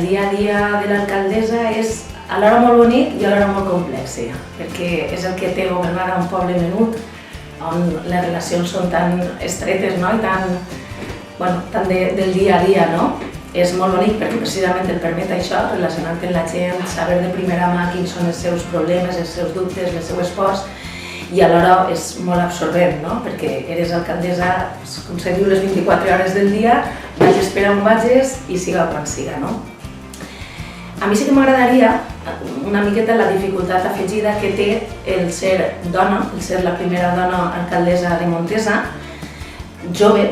el dia a dia de l'alcaldessa és alhora molt bonic i alhora molt complex, perquè és el que té governar a un poble menut, on les relacions són tan estretes, no? I tan del dia a dia, no? És molt bonic perquè precisament et permet això, relacionar-te amb la gent, saber de primera mà quins són els seus problemes, els seus dubtes, les seues pors, i alhora és molt absorbent, no? Perquè eres alcaldessa, com se diu, les 24 hores del dia, vagis per on vagis i siga quan siga, no? A mi sí que m'agradaria una miqueta la dificultat afegida que té el ser dona, el ser la primera dona alcaldessa de Montesa, jove,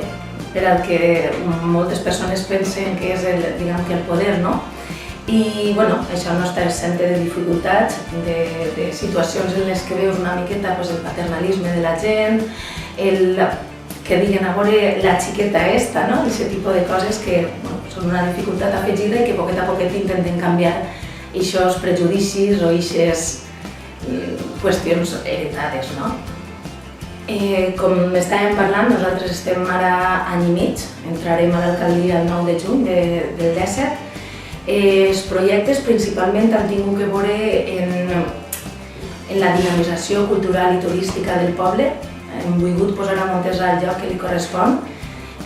per al que moltes persones pensen que és el poder, no? I això no està exempt de dificultats, de situacions en les que veus una miqueta el paternalisme de la gent, que diguen a veure la xiqueta esta, no? Aquest tipus de coses que són una dificultat afegida i que poquet a poquet intenten canviar aquests prejudicis o aquestes qüestions heretades, no? Com estàvem parlant, nosaltres estem ara any i mig, entrarem a l'alcaldia el 9 de juny del 17. Els projectes principalment han tingut que veure en la dinamització cultural i turística del poble. Hem volgut posar a Montesa el lloc que li correspon.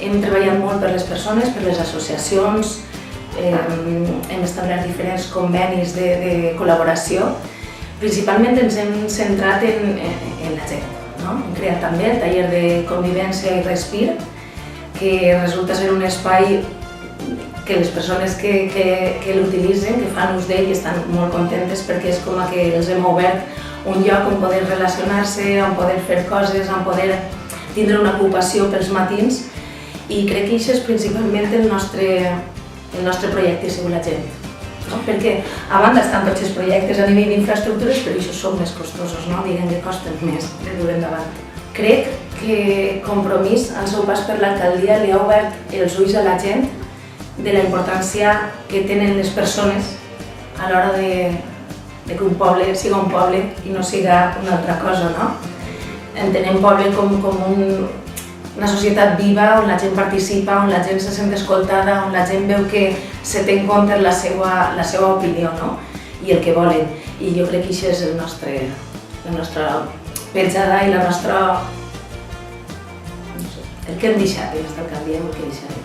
Hem treballat molt per les persones, per les associacions, hem establert diferents convenis de col·laboració. Principalment ens hem centrat en la gent. Hem creat també el taller de convivència i respir, que resulta ser un espai que les persones que l'utilitzen, que fan ús d'ell, estan molt contentes perquè és com que els hem obert un lloc on poder relacionar-se, on poder fer coses, on poder tindre una ocupació pels matins, i crec que això és principalment el nostre projecte, si la gent. Perquè a banda estan tots els projectes a nivell d'infraestructures, però això són més costosos, diguem que costen més de dur endavant. Crec que Compromís, al seu pas per l'alcaldia, li ha obert els ulls a la gent de la importància que tenen les persones a l'hora que un poble siga un poble i no siga una altra cosa, no? Entenem poble com una societat viva, on la gent participa, on la gent se sent escoltada, on la gent veu que se té en compte la seva opinió, no? I el que volen. I jo crec que això és la nostra petjada i la nostra... el que hem deixat, i l'alcaldia el que deixarem.